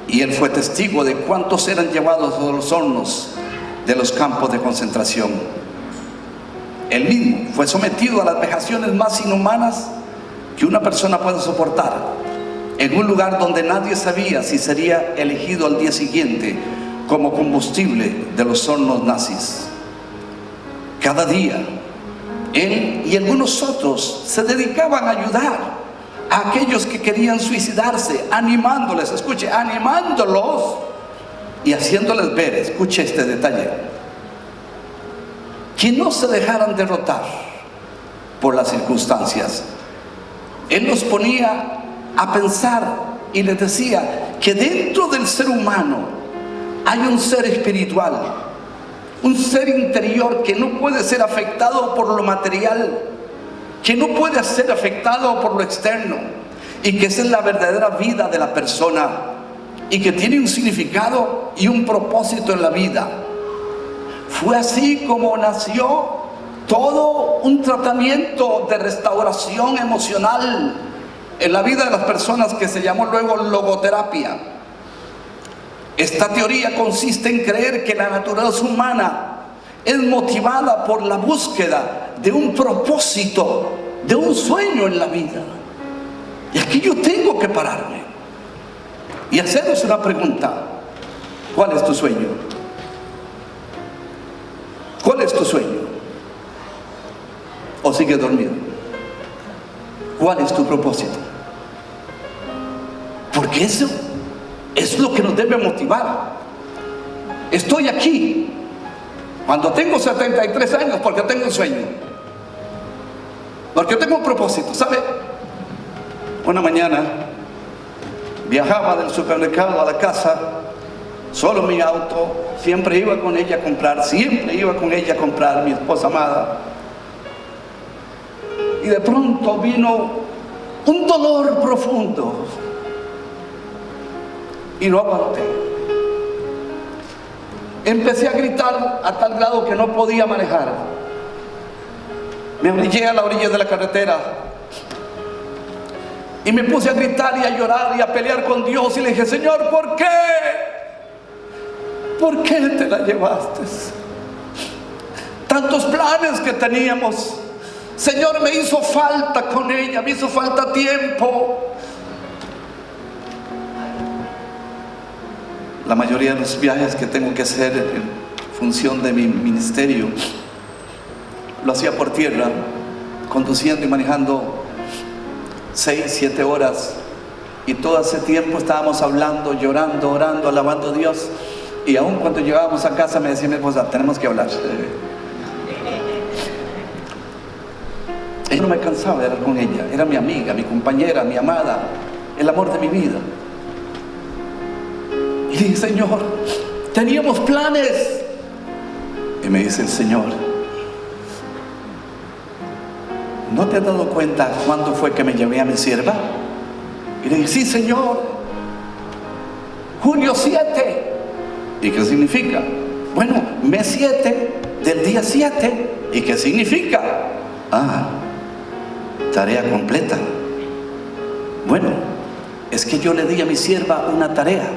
Speaker 1: Y él fue testigo de cuántos eran llevados a los hornos de los campos de concentración. Él mismo fue sometido a las vejaciones más inhumanas que una persona puede soportar, en un lugar donde nadie sabía si sería elegido al día siguiente como combustible de los hornos nazis. Cada día, él y algunos otros se dedicaban a ayudar a aquellos que querían suicidarse, animándoles, escuche, animándolos y haciéndoles ver, escuche este detalle, que no se dejaran derrotar por las circunstancias. Él los ponía a pensar y les decía que dentro del ser humano hay un ser espiritual, un ser interior que no puede ser afectado por lo material, que no puede ser afectado por lo externo, y que esa es la verdadera vida de la persona, y que tiene un significado y un propósito en la vida. Fue así como nació todo un tratamiento de restauración emocional en la vida de las personas, que se llamó luego logoterapia. Esta teoría consiste en creer que la naturaleza humana es motivada por la búsqueda de un propósito, de un sueño en la vida. Y aquí yo tengo que pararme y hacerles una pregunta: ¿cuál es tu sueño? ¿Cuál es tu sueño? ¿O sigues dormido? ¿Cuál es tu propósito? Porque eso Es lo que nos debe motivar. Estoy aquí cuando tengo 73 años porque tengo un sueño, porque tengo un propósito. ¿Sabe? Una mañana viajaba del supermercado a la casa, solo en mi auto. Siempre iba con ella a comprar, mi esposa amada. Y de pronto vino un dolor profundo y no aguanté. Empecé a gritar a tal grado que no podía manejar. Me orillé a la orilla de la carretera y me puse a gritar y a llorar y a pelear con Dios, y le dije: Señor, ¿por qué? ¿Por qué te la llevaste? Tantos planes que teníamos. Señor, me hizo falta con ella, me hizo falta tiempo. La mayoría de los viajes que tengo que hacer en función de mi ministerio lo hacía por tierra, conduciendo y manejando 6, 7 horas, y todo ese tiempo estábamos hablando, llorando, orando, alabando a Dios. Y aún cuando llegábamos a casa me decía mi esposa: tenemos que hablar. Yo no me cansaba de hablar con ella. Era mi amiga, mi compañera, mi amada, el amor de mi vida. Y dije: Señor, teníamos planes. Y me dice el Señor: ¿no te has dado cuenta cuándo fue que me llevé a mi sierva? Y le dije: sí, Señor, julio 7. ¿Y qué significa? Bueno, mes 7 del día 7. ¿Y qué significa? Tarea completa. Bueno, es que yo le di a mi sierva una tarea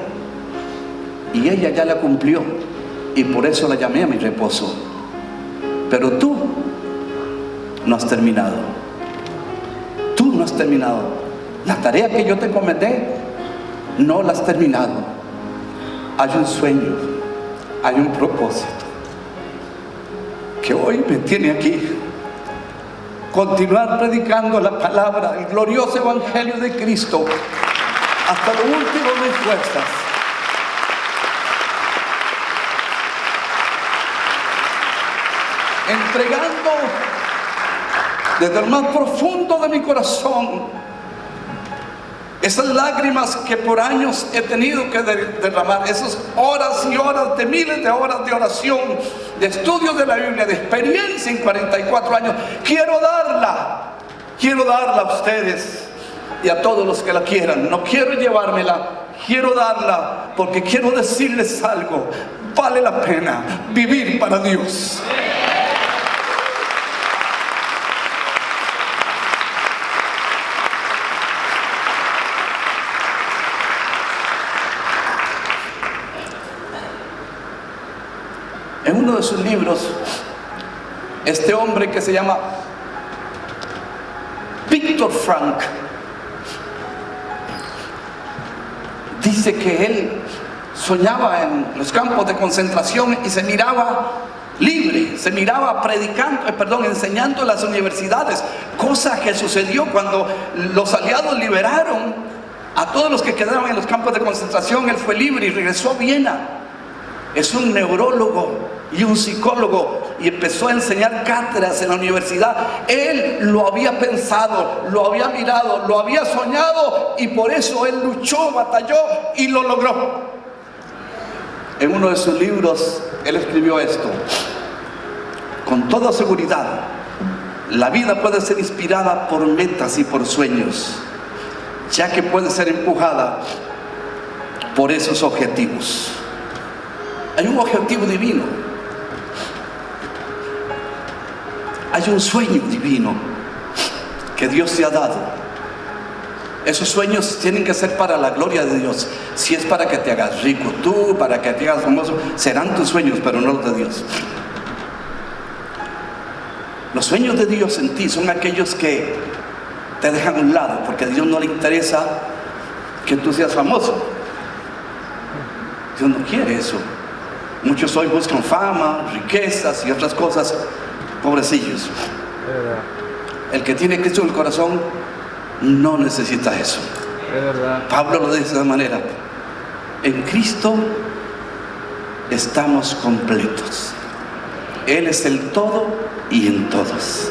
Speaker 1: y ella ya la cumplió, y por eso la llamé a mi reposo. Pero tú no has terminado. Tú no has terminado. La tarea que yo te encomendé, no la has terminado. Hay un sueño, hay un propósito que hoy me tiene aquí. Continuar predicando la palabra, el glorioso evangelio de Cristo, hasta lo último de mis fuerzas. Entregando desde el más profundo de mi corazón esas lágrimas que por años he tenido que derramar, esas horas y horas, de miles de horas de oración, de estudio de la Biblia, de experiencia en 44 años. Quiero darla a ustedes y a todos los que la quieran. No quiero llevármela, quiero darla, porque quiero decirles algo: vale la pena vivir para Dios. En uno de sus libros, este hombre que se llama Viktor Frankl dice que él soñaba en los campos de concentración y se miraba libre, se miraba enseñando en las universidades, cosa que sucedió cuando los aliados liberaron a todos los que quedaron en los campos de concentración. Él fue libre y regresó a Viena. Es un neurólogo y un psicólogo, y empezó a enseñar cátedras en la universidad. Él lo había pensado, lo había mirado, lo había soñado, y por eso él luchó, batalló y lo logró. En uno de sus libros él escribió esto: con toda seguridad, la vida puede ser inspirada por metas y por sueños, ya que puede ser empujada por esos objetivos. Hay un objetivo divino, hay un sueño divino que Dios te ha dado. Esos sueños tienen que ser para la gloria de Dios. Si es para que te hagas rico tú, para que te hagas famoso, serán tus sueños, pero no los de Dios. Los sueños de Dios en ti son aquellos que te dejan a un lado, porque a Dios no le interesa que tú seas famoso. Dios no quiere eso. Muchos hoy buscan fama, riquezas y otras cosas. Pobrecillos. El que tiene Cristo en el corazón no necesita eso. Pablo lo dice de esa manera: En Cristo estamos completos. Él es el todo y en todos.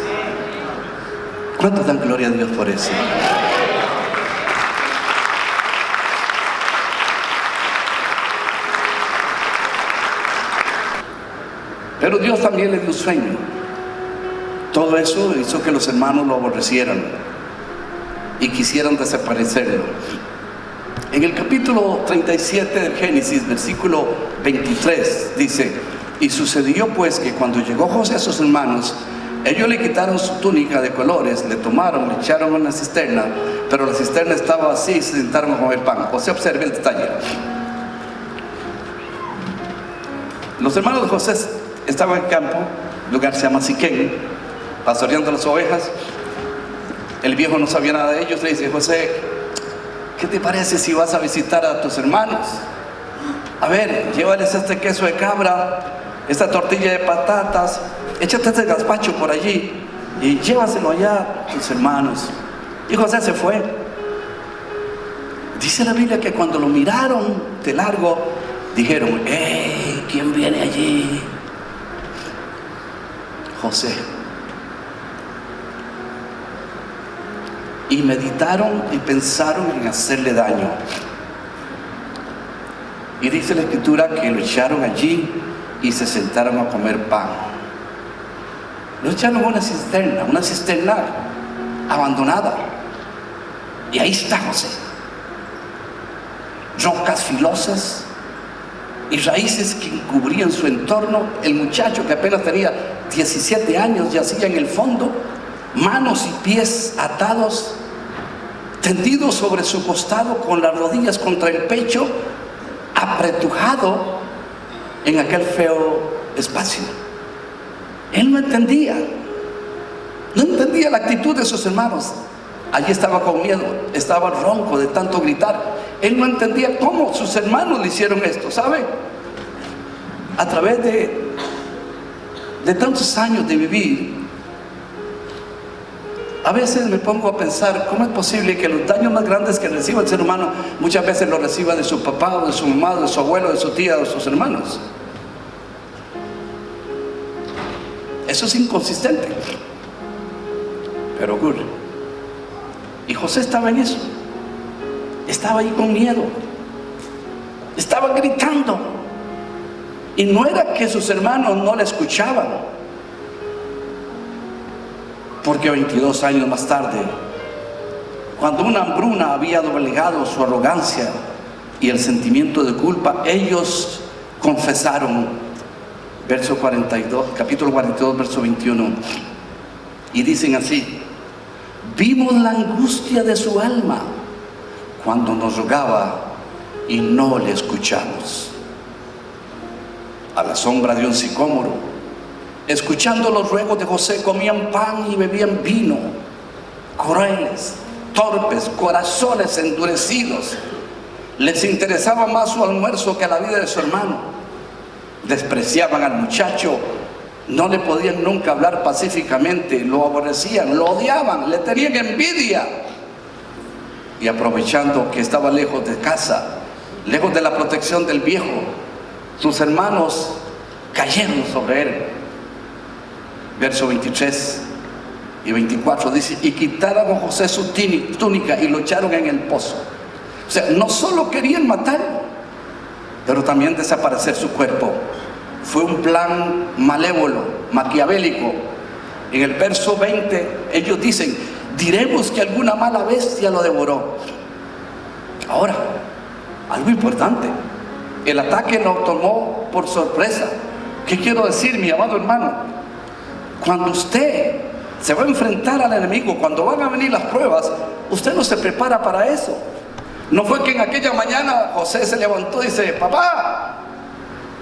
Speaker 1: ¿Cuántos dan gloria a Dios por eso? Pero Dios también le dio sueño. Todo eso hizo que los hermanos lo aborrecieran y quisieran desaparecerlo. En el capítulo 37 del Génesis, versículo 23, dice: y sucedió pues que cuando llegó José a sus hermanos, ellos le quitaron su túnica de colores, le tomaron, le echaron a una cisterna, pero la cisterna estaba vacía y se sentaron a comer pan. José, observe el detalle. Los hermanos de José estaban en campo, lugar se llama Siquén, pastoreando las ovejas. El viejo no sabía nada de ellos. Le dice: José, ¿qué te parece si vas a visitar a tus hermanos? A ver, llévales este queso de cabra, esta tortilla de patatas, échate este gazpacho por allí y llévaselo allá a tus hermanos. Y José se fue. Dice la Biblia que cuando lo miraron de largo, dijeron: ¡hey! ¿Quién viene allí? José. Y meditaron y pensaron en hacerle daño. Y dice la Escritura que lo echaron allí y se sentaron a comer pan. Lo echaron a una cisterna abandonada. Y ahí está José. Rocas filosas y raíces que cubrían su entorno. El muchacho, que apenas tenía 17 años, yacía en el fondo, manos y pies atados, tendido sobre su costado, con las rodillas contra el pecho, apretujado en aquel feo espacio. Él no entendía la actitud de sus hermanos. Allí estaba con miedo, estaba ronco de tanto gritar. Él no entendía cómo sus hermanos le hicieron esto, ¿sabe? A través de tantos años de vivir, a veces me pongo a pensar: ¿cómo es posible que los daños más grandes que reciba el ser humano muchas veces los reciba de su papá, o de su mamá, o de su abuelo, de su tía, o de sus hermanos? Eso es inconsistente, pero ocurre. Y José estaba en eso. Estaba ahí con miedo, estaba gritando. Y no era que sus hermanos no le escuchaban, porque 22 años más tarde, cuando una hambruna había doblegado su arrogancia y el sentimiento de culpa, ellos confesaron. Capítulo 42, verso 21, y dicen así: vimos la angustia de su alma cuando nos rogaba y no le escuchamos. A la sombra de un sicómoro, escuchando los ruegos de José, comían pan y bebían vino. Crueles, torpes, corazones endurecidos. Les interesaba más su almuerzo que la vida de su hermano. Despreciaban al muchacho, no le podían nunca hablar pacíficamente, lo aborrecían, lo odiaban, le tenían envidia. Y aprovechando que estaba lejos de casa, lejos de la protección del viejo, sus hermanos cayeron sobre él. Verso 23 y 24 dice: y quitaron a José su túnica y lo echaron en el pozo. O sea, no solo querían matarlo, pero también desaparecer su cuerpo. Fue un plan malévolo, maquiavélico. En el verso 20 ellos dicen: diremos que alguna mala bestia lo devoró. Ahora, algo importante: el ataque lo tomó por sorpresa. ¿Qué quiero decir, mi amado hermano? Cuando usted se va a enfrentar al enemigo, cuando van a venir las pruebas, usted no se prepara para eso. No fue que en aquella mañana José se levantó y dice: papá,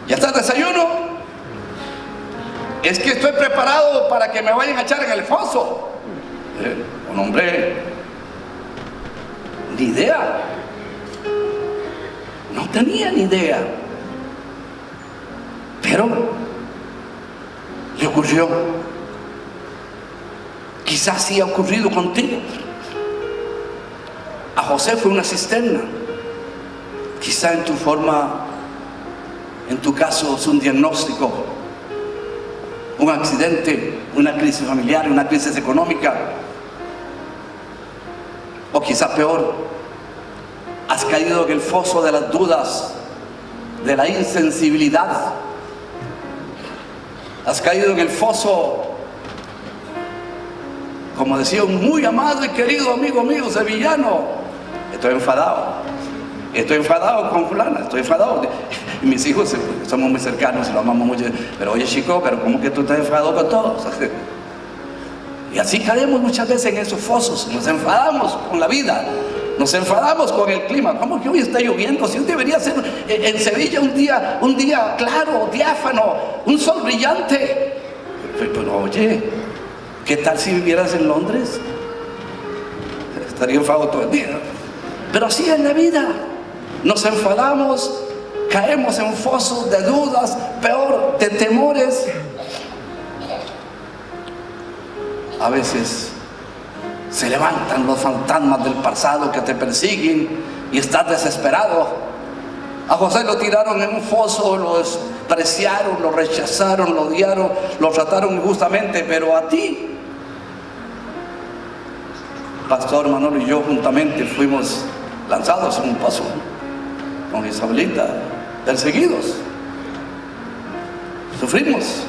Speaker 1: ¿ya está el desayuno? Es que estoy preparado para que me vayan a echar en el foso. Un hombre, ni idea. No tenía ni idea. Pero le ocurrió. Quizás sí ha ocurrido contigo. A José fue una cisterna. Quizá en tu forma, en tu caso es un diagnóstico, un accidente, una crisis familiar, una crisis económica, o quizá peor, has caído en el foso de las dudas, de la insensibilidad, has caído en el foso, como decía un muy amado y querido amigo mío sevillano: estoy enfadado con fulana, estoy enfadado. Y mis hijos somos muy cercanos y lo amamos mucho, pero oye chico, pero ¿cómo que tú estás enfadado con todos? Y así caemos muchas veces en esos fosos, nos enfadamos con la vida, nos enfadamos con el clima. ¿Cómo que hoy está lloviendo? Si hoy debería ser en Sevilla un día claro, diáfano, un sol brillante. Pero oye, ¿qué tal si vivieras en Londres? Estaría enfadado todo el día. Pero así es la vida, nos enfadamos, caemos en fosos de dudas, peor, de temores. A veces se levantan los fantasmas del pasado que te persiguen y estás desesperado. A José lo tiraron en un foso, lo despreciaron, lo rechazaron, lo odiaron, lo trataron injustamente, pero a ti, Pastor Manolo y yo juntamente fuimos lanzados en un pozo con Isabelita, perseguidos, sufrimos,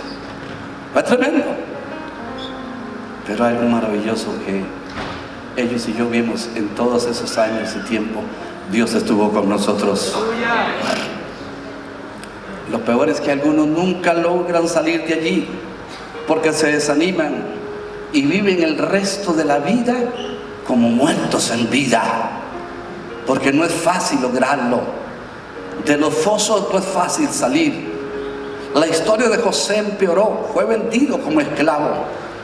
Speaker 1: fue tremendo, pero hay algo maravilloso que ellos y yo vimos en todos esos años y tiempo. Dios estuvo con nosotros. Lo peor es que algunos nunca logran salir de allí porque se desaniman y viven el resto de la vida como muertos en vida, porque no es fácil lograrlo. De los fosos no es fácil salir. La historia de José empeoró, fue vendido como esclavo,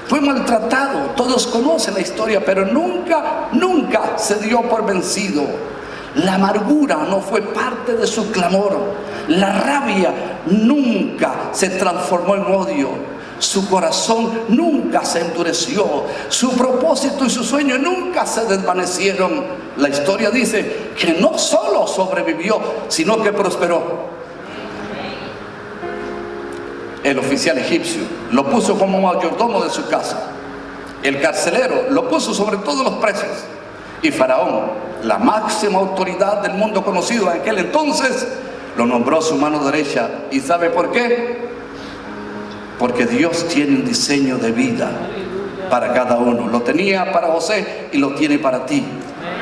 Speaker 1: fue maltratado, todos conocen la historia, pero nunca se dio por vencido. La amargura no fue parte de su clamor, la rabia nunca se transformó en odio, su corazón nunca se endureció, su propósito y su sueño nunca se desvanecieron. La historia dice que no solo sobrevivió, sino que prosperó. El oficial egipcio lo puso como mayordomo de su casa, el carcelero lo puso sobre todos los presos, y Faraón, la máxima autoridad del mundo conocido en aquel entonces, lo nombró su mano derecha. ¿Y sabe por qué? Porque Dios tiene un diseño de vida para cada uno. Lo tenía para José y lo tiene para ti.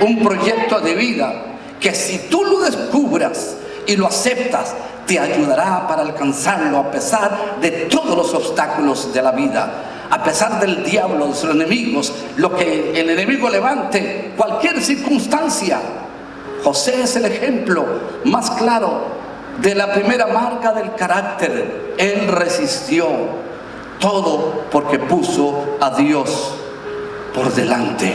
Speaker 1: Un proyecto de vida que, si tú lo descubras y lo aceptas, te ayudará para alcanzarlo a pesar de todos los obstáculos de la vida, a pesar del diablo, de sus enemigos, lo que el enemigo levante, cualquier circunstancia. José es el ejemplo más claro de la primera marca del carácter. Él resistió todo porque puso a Dios por delante.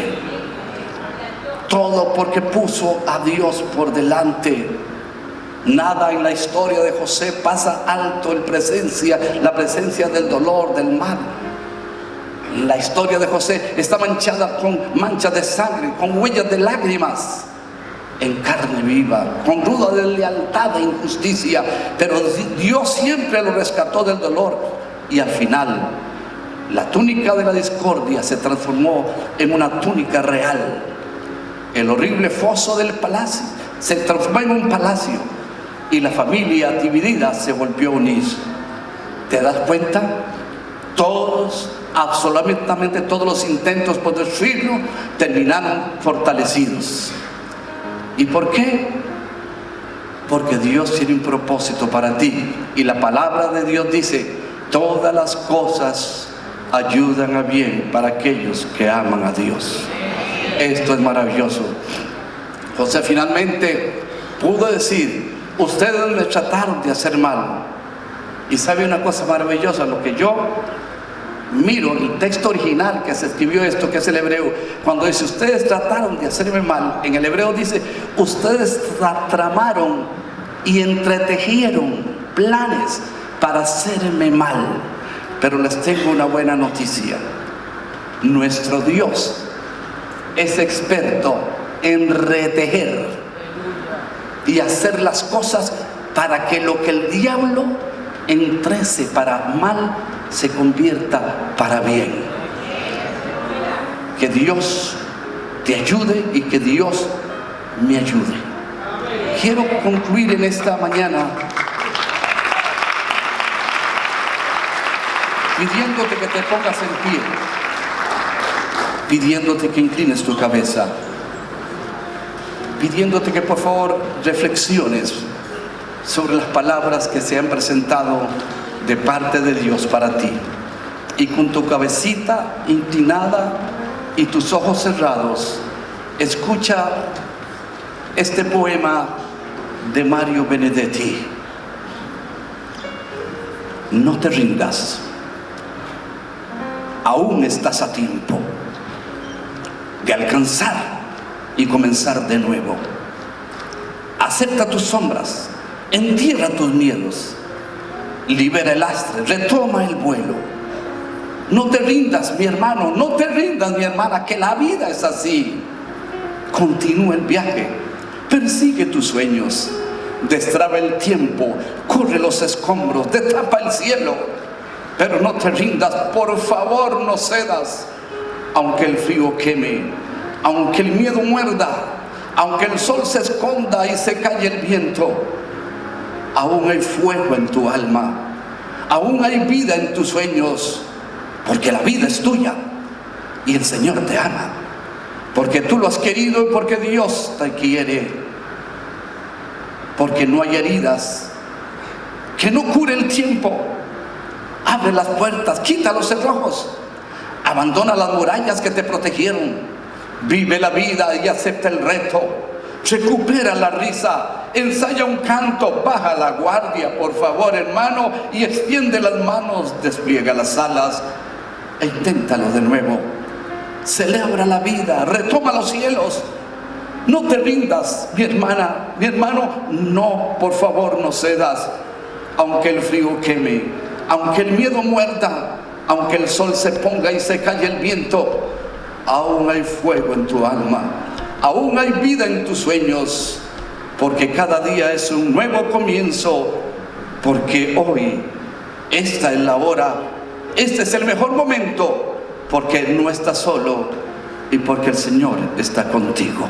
Speaker 1: Todo porque puso a Dios por delante. Nada en la historia de José pasa alto en la presencia del dolor, del mal. La historia de José está manchada con manchas de sangre, con huellas de lágrimas, en carne viva, con duda de lealtad e injusticia, pero Dios siempre lo rescató del dolor, y al final la túnica de la discordia se transformó en una túnica real. El horrible foso del palacio se transformó en un palacio, y la familia dividida se volvió a unir. ¿Te das cuenta? Absolutamente todos los intentos por destruirlo terminaron fortalecidos. ¿Y por qué? Porque Dios tiene un propósito para ti, y la palabra de Dios dice: todas las cosas ayudan a bien para aquellos que aman a Dios. Esto es maravilloso. José finalmente pudo decir: ustedes me trataron de hacer mal. Y sabe una cosa maravillosa, lo que yo miro, el texto original que se escribió esto, que es el hebreo, cuando dice ustedes trataron de hacerme mal, en el hebreo dice ustedes tramaron y entretejieron planes para hacerme mal. Pero les tengo una buena noticia: nuestro Dios es experto en retejer y hacer las cosas para que lo que el diablo entrece para mal se convierta para bien. Que Dios te ayude y que Dios me ayude. Quiero concluir en esta mañana pidiéndote que te pongas en pie, pidiéndote que inclines tu cabeza, pidiéndote que por favor reflexiones sobre las palabras que se han presentado de parte de Dios para ti. Y con tu cabecita inclinada y tus ojos cerrados, escucha este poema de Mario Benedetti. No te rindas, aún estás a tiempo de alcanzar y comenzar de nuevo. Acepta tus sombras, entierra tus miedos, libera el lastre, retoma el vuelo. No te rindas, mi hermano, no te rindas, mi hermana, que la vida es así. Continúa el viaje, persigue tus sueños, destraba el tiempo, corre los escombros, destrapa el cielo. Pero no te rindas, por favor no cedas. Aunque el frío queme, aunque el miedo muerda, aunque el sol se esconda y se calle el viento, aún hay fuego en tu alma, aún hay vida en tus sueños, porque la vida es tuya y el Señor te ama, porque tú lo has querido y porque Dios te quiere, porque no hay heridas que no cure el tiempo. Abre las puertas, quita los cerrojos, abandona las murallas que te protegieron, vive la vida y acepta el reto, recupera la risa, ensaya un canto, baja la guardia, por favor, hermano, y extiende las manos, despliega las alas e inténtalo de nuevo. Celebra la vida, retoma los cielos. No te rindas, mi hermana, mi hermano, no, por favor, no cedas. Aunque el frío queme, aunque el miedo muerda, aunque el sol se ponga y se calle el viento, aún hay fuego en tu alma, aún hay vida en tus sueños, porque cada día es un nuevo comienzo, porque hoy, esta es la hora, este es el mejor momento, porque no estás solo y porque el Señor está contigo.